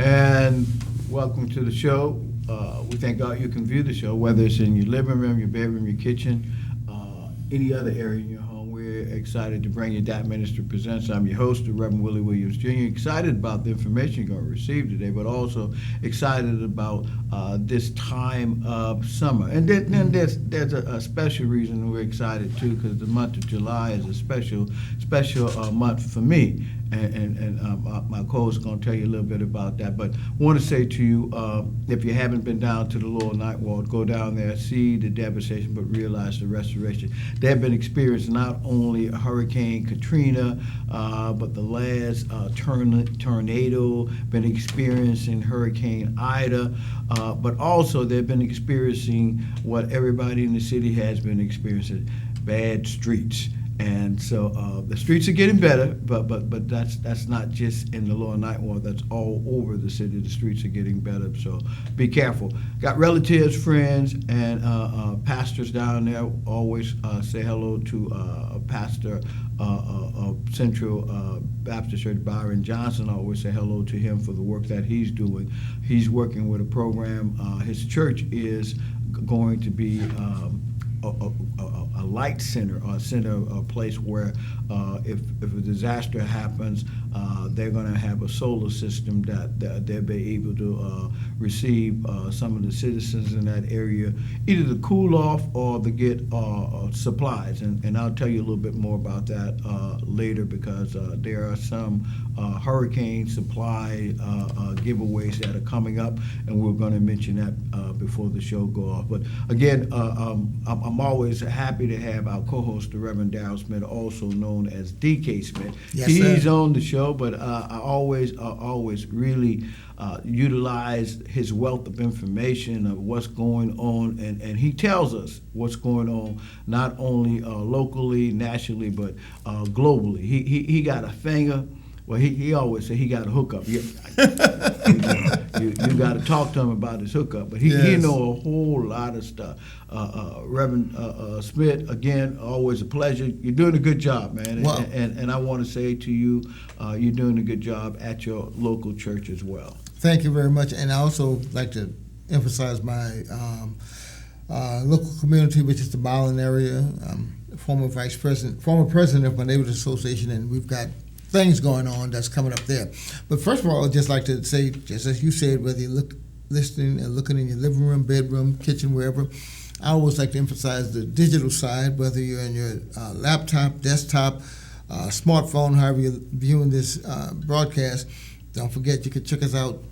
And welcome to the show. We thank God you can view the show, whether it's in your living room, your bedroom, your kitchen, any other area in your home. We're excited to bring you DAP Ministry Presents. I'm your host, the Reverend Willie Williams Jr. Excited about the information you're going to receive today, but also excited about this time of summer. And then there's a special reason we're excited too, because the month of July is a special month for me. And my co-host is going to tell you a little bit about that. But I want to say to you, if you haven't been down to the Lower Ninth Ward, go down there, see the devastation, but realize the restoration. They have been experiencing not only Hurricane Katrina, but the last tornado, been experiencing Hurricane Ida, but also they've been experiencing what everybody in the city has been experiencing, bad streets. And so the streets are getting better, but that's not just in the Lower Ninth Ward. That's all over the city. The streets are getting better, so be careful. Got relatives, friends, and pastors down there. Always say hello to Pastor of Central Baptist Church, Byron Johnson. I always say hello to him for the work that he's doing. He's working with a program. His church is going to be a light center, or a place where if a disaster happens, they're going to have a solar system that they'll be able to receive some of the citizens in that area, either to cool off or to get supplies. And I'll tell you a little bit more about that later, because there are some hurricane supply giveaways that are coming up, and we're going to mention that before the show go off. But again, I'm always happy to have our co-host, the Reverend Darrell Smith, also known as DK Smith. Yes, He's sir. on the show, but I always really utilize his wealth of information of what's going on, and he tells us what's going on, not only locally, nationally, but globally. He got a finger. Well, he always say he got a hookup. You got to talk to him about his hookup, but he know a whole lot of stuff. Reverend Smith, again, always a pleasure. You're doing a good job, man. Wow. And I want to say to you, you're doing a good job at your local church as well. Thank you very much. And I also like to emphasize my local community, which is the Bowling area. Former president of my neighborhood association, and we've got things going on that's coming up there. But first of all, I'd just like to say, just as you said, whether you're listening and looking in your living room, bedroom, kitchen, wherever, I always like to emphasize the digital side, whether you're in your laptop, desktop, smartphone, however you're viewing this broadcast. Don't forget you can check us out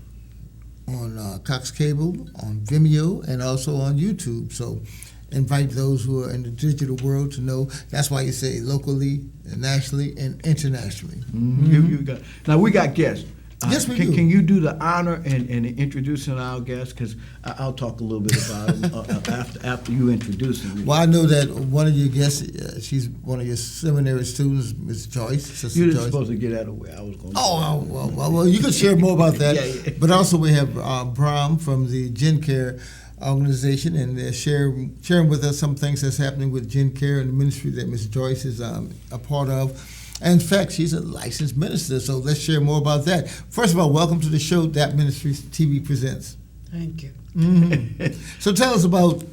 on Cox Cable, on Vimeo, and also on YouTube. So invite those who are in the digital world to know. That's why you say locally, nationally, and internationally. Mm-hmm. Now, we got guests. Yes, we do. Can you do the honor and introducing our guests? Because I'll talk a little bit about them after you introduce them. Well, I know that one of your guests, she's one of your seminary students, Ms. Joyce. Sister You're Joyce. supposed to get out of the way. I was going to Well, you can share more about that. Yeah. But also we have Brahm from the Gen Care organization, and they're sharing with us some things that's happening with Gen Care and the ministry that Ms. Joyce is a part of. And in fact, she's a licensed minister, so let's share more about that. First of all, welcome to the show, DAP Ministries TV Presents. Thank you. Mm-hmm. So tell us about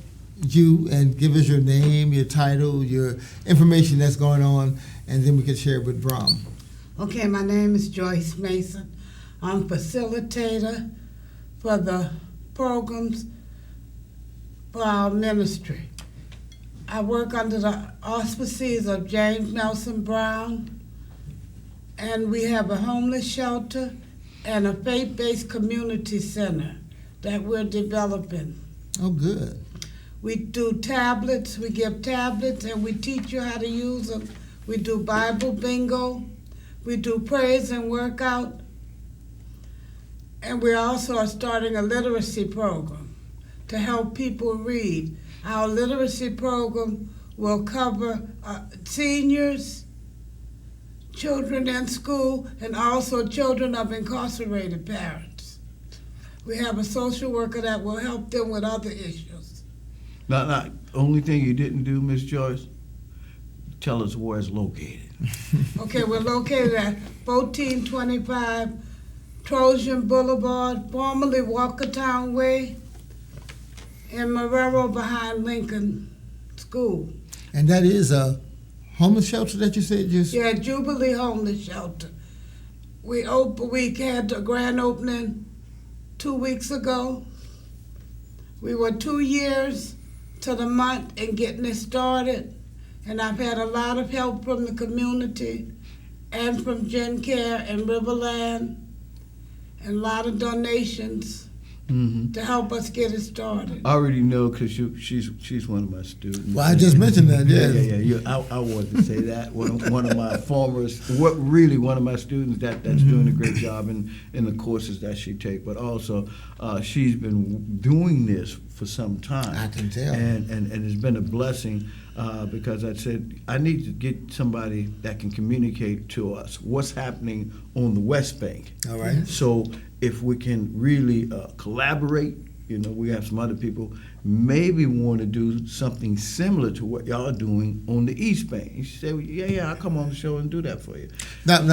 you and give us your name, your title, your information that's going on, and then we can share it with Brahm. Okay, my name is Joyce Mason. I'm facilitator for the programs for our ministry. I work under the auspices of James Nelson Brown, and we have a homeless shelter and a faith-based community center that we're developing. Oh, good. We do tablets, we give tablets, and we teach you how to use them. We do Bible bingo, we do praise and workout, and we also are starting a literacy program to help people read. Our literacy program will cover seniors, children in school, and also children of incarcerated parents. We have a social worker that will help them with other issues. Now, only thing you didn't do, Miss Joyce, tell us where it's located. Okay, we're located at 1425 Trojan Boulevard, formerly Walkertown Way, in Marrero behind Lincoln School. And that is a homeless shelter that you said just? Yeah, Jubilee Homeless Shelter. We had the grand opening 2 weeks ago. We were 2 years to the month in getting it started, and I've had a lot of help from the community and from Gen Care and Riverland, and a lot of donations to help us get it started. I already know because she's one of my students. Well, I just mentioned that, yeah. Yeah. I wanted to say that. One of my one of my students that's doing a great job in the courses that she takes, but also she's been doing this for some time. I can tell. And it's been a blessing because I said, I need to get somebody that can communicate to us what's happening on the West Bank. All right. So if we can really collaborate, we have some other people, maybe want to do something similar to what y'all are doing on the East Bank. You say, well, yeah, I'll come on the show and do that for you. Not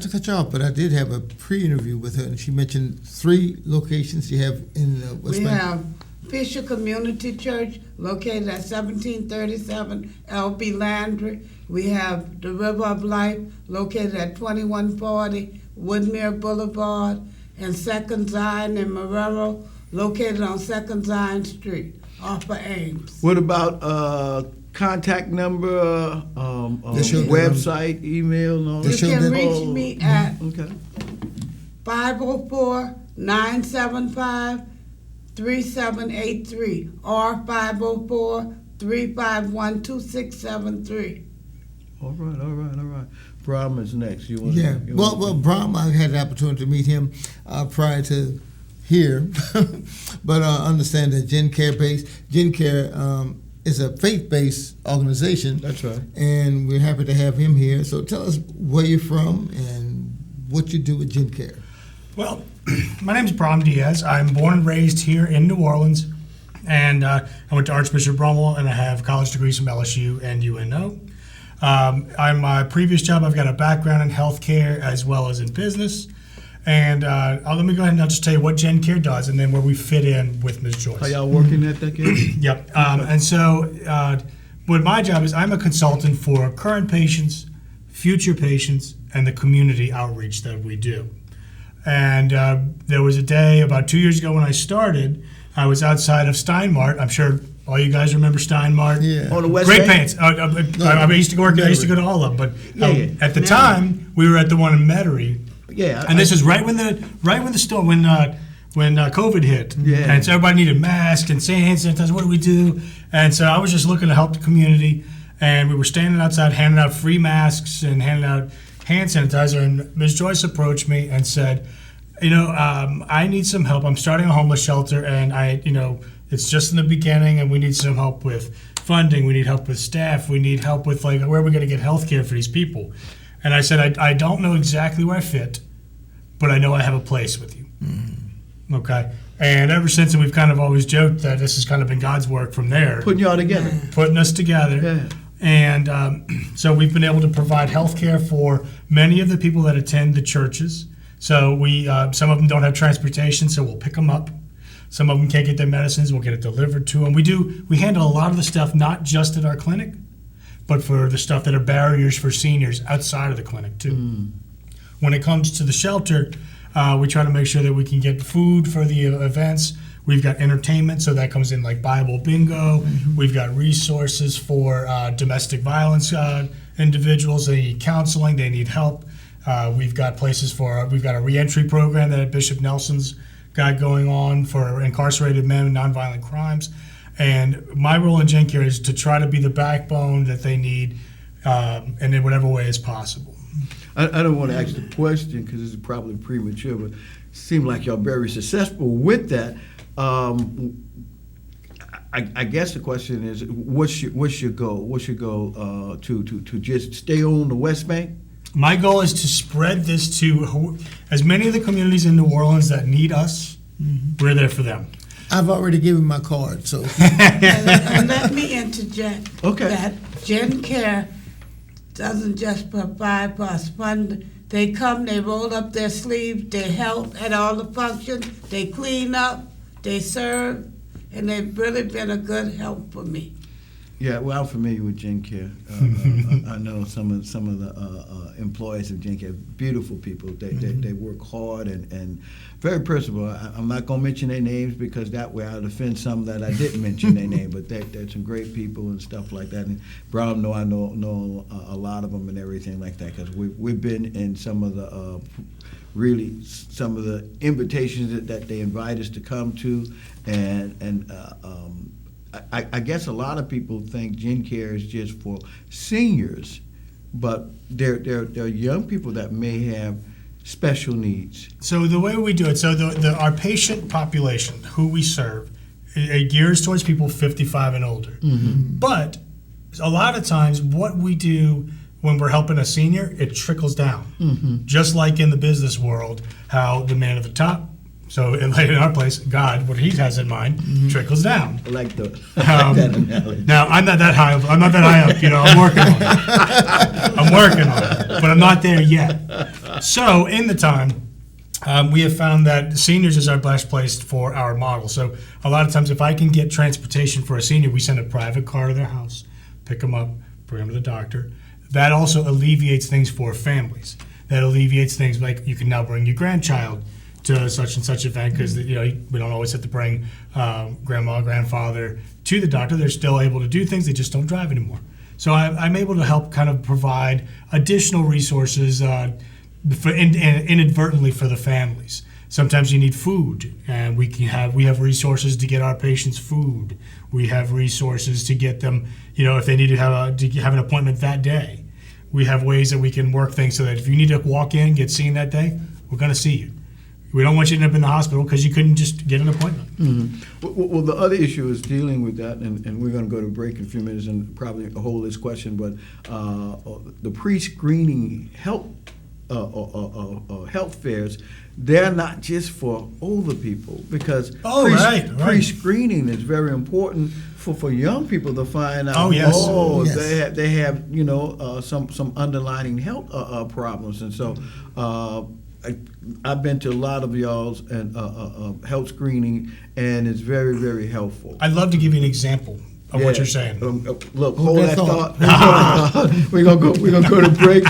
to cut you off, but I did have a pre-interview with her, and she mentioned 3 locations you have in West Bank. We have Fisher Community Church, located at 1737 L.B. Landry. We have the River of Life, located at 2140 Woodmere Boulevard, and Second Zion in Marrero, located on Second Zion Street, off of Ames. What about contact number, website, email, and all You that? can reach me at Okay. 504-975-3783 or 504-351-2673. All right. Brahm is next. Well, Brahm, I had the opportunity to meet him prior to here, but understand that Gen Care is a faith-based organization. That's right. And we're happy to have him here. So tell us where you're from and what you do with Gen Care. Well, my name is Brahm Diaz. I'm born and raised here in New Orleans, and I went to Archbishop Brummel, and I have college degrees from LSU and UNO. On my previous job, I've got a background in healthcare as well as in business. And let me go ahead and I'll just tell you what Gen Care does and then where we fit in with Ms. Joyce. Are y'all working at that game? Yep. And so what my job is, I'm a consultant for current patients, future patients, and the community outreach that we do. And there was a day about 2 years ago when I started, I was outside of Steinmart. I'm sure all you guys remember Steinmart. Yeah. On the West Great Bank? pants. I used to go work. I used to go to all of them. But at the time, we were at the one in Metairie. Yeah. And this is right when COVID hit. Yeah. And so everybody needed masks and hand sanitizer. What do we do? And so I was just looking to help the community. And we were standing outside handing out free masks and handing out hand sanitizer. And Ms. Joyce approached me and said, I need some help. I'm starting a homeless shelter, and it's just in the beginning, and we need some help with funding. We need help with staff. We need help with where are we going to get health care for these people? And I said, I don't know exactly where I fit, but I know I have a place with you. Mm-hmm. Okay. And ever since, and we've kind of always joked that this has kind of been God's work from there. Putting y'all together. Putting us together. Yeah. And so we've been able to provide health care for many of the people that attend the churches. So we some of them don't have transportation, so we'll pick them up. Some of them can't get their medicines, we'll get it delivered to them. We handle a lot of the stuff not just at our clinic, but for the stuff that are barriers for seniors outside of the clinic too. When it comes to the shelter, we try to make sure that we can get food for the events. We've got entertainment, so that comes in like Bible bingo. Mm-hmm. We've got resources for domestic violence individuals. They need counseling, they need help. We've got we've got a reentry program that Bishop Nelson's got going on for incarcerated men and nonviolent crimes. And my role in Gen Care is to try to be the backbone that they need, and in whatever way is possible. I don't want to ask the question because it's probably premature, but it seems like y'all very successful with that. I guess the question is, what's your goal? What's your goal to just stay on the West Bank? My goal is to spread this to as many of the communities in New Orleans that need us. We're there for them. I've already given my card, so. And let me interject. Okay. That Gen Care doesn't just provide for us fund. They come, they roll up their sleeves, they help at all the functions, they clean up, they serve, and they've really been a good help for me. Yeah, well, I'm familiar with Gen Care. I know some of the employees of Gen Care, beautiful people. They work hard and very personable. I'm not going to mention their names because that way I'll offend some that I didn't mention their name. But they're some great people and stuff like that. And Brown, I know a lot of them and everything like that because we've been in some of the really some of the invitations that they invite us to come to, and I guess a lot of people think Gen Care is just for seniors, but they're young people that may have special needs. So the way we do it, so our patient population, who we serve, it gears towards people 55 and older. But a lot of times what we do when we're helping a senior, it trickles down. Just like in the business world, how the man at the top, so in our place, God, what he has in mind, trickles down. I like that analogy. Now, I'm not that high up. I'm working on it. But I'm not there yet. So in the time, we have found that seniors is our best place for our model. So a lot of times, if I can get transportation for a senior, we send a private car to their house, pick them up, bring them to the doctor. That also alleviates things for families. That alleviates things like you can now bring your grandchild to such and such event because we don't always have to bring grandma, grandfather to the doctor. They're still able to do things. They just don't drive anymore. So I'm able to help kind of provide additional resources inadvertently for the families. Sometimes you need food, and we have resources to get our patients food. We have resources to get them, if they need to have an appointment that day. We have ways that we can work things so that if you need to walk in and get seen that day, we're going to see you. We don't want you to end up in the hospital because you couldn't just get an appointment. Well, the other issue is dealing with that, and we're going to go to break in a few minutes and probably hold this question, but the pre-screening health fairs, they're not just for older people because pre-screening is very important for young people to find out. Yes. They have some underlying health problems, and so I've been to a lot of y'all's and health screening, and it's very, very helpful. I'd love to give you an example of what you're saying. Look, hold that thought. We're gonna go to break.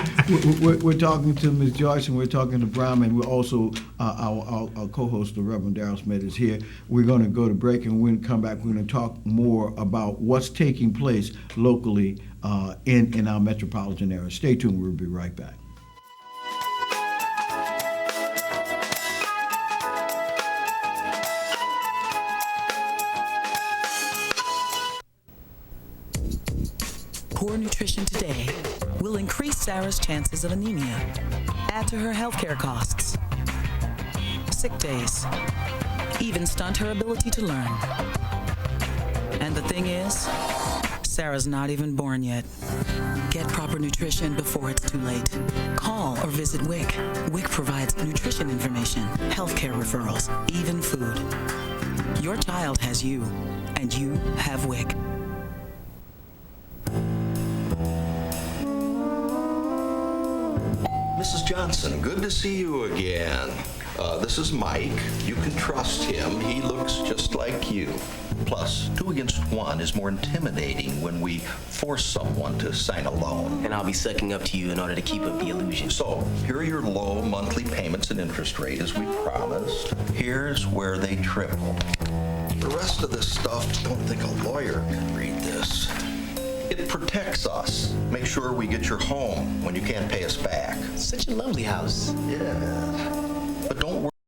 We're talking to Ms. Joyce and we're talking to Brown, and we're also our co-host, the Reverend Darrell Smith, is here. We're gonna go to break, and when we come back, we're gonna talk more about what's taking place locally in our metropolitan area. Stay tuned. We'll be right back. Poor nutrition today will increase Sarah's chances of anemia, add to her healthcare costs, sick days, even stunt her ability to learn. And the thing is, Sarah's not even born yet. Get proper nutrition before it's too late. Call or visit WIC. WIC provides nutrition information, healthcare referrals, even food. Your child has you, and you have WIC. Mrs. Johnson, good to see you again. This is Mike. You can trust him. He looks just like you. Plus, 2 against 1 is more intimidating when we force someone to sign a loan. And I'll be sucking up to you in order to keep up the illusion. So, here are your low monthly payments and interest rate as we promised. Here's where they triple. The rest of this stuff, don't think a lawyer can read this. It protects us. Make sure we get your home when you can't pay us back. Such a lovely house. Yes.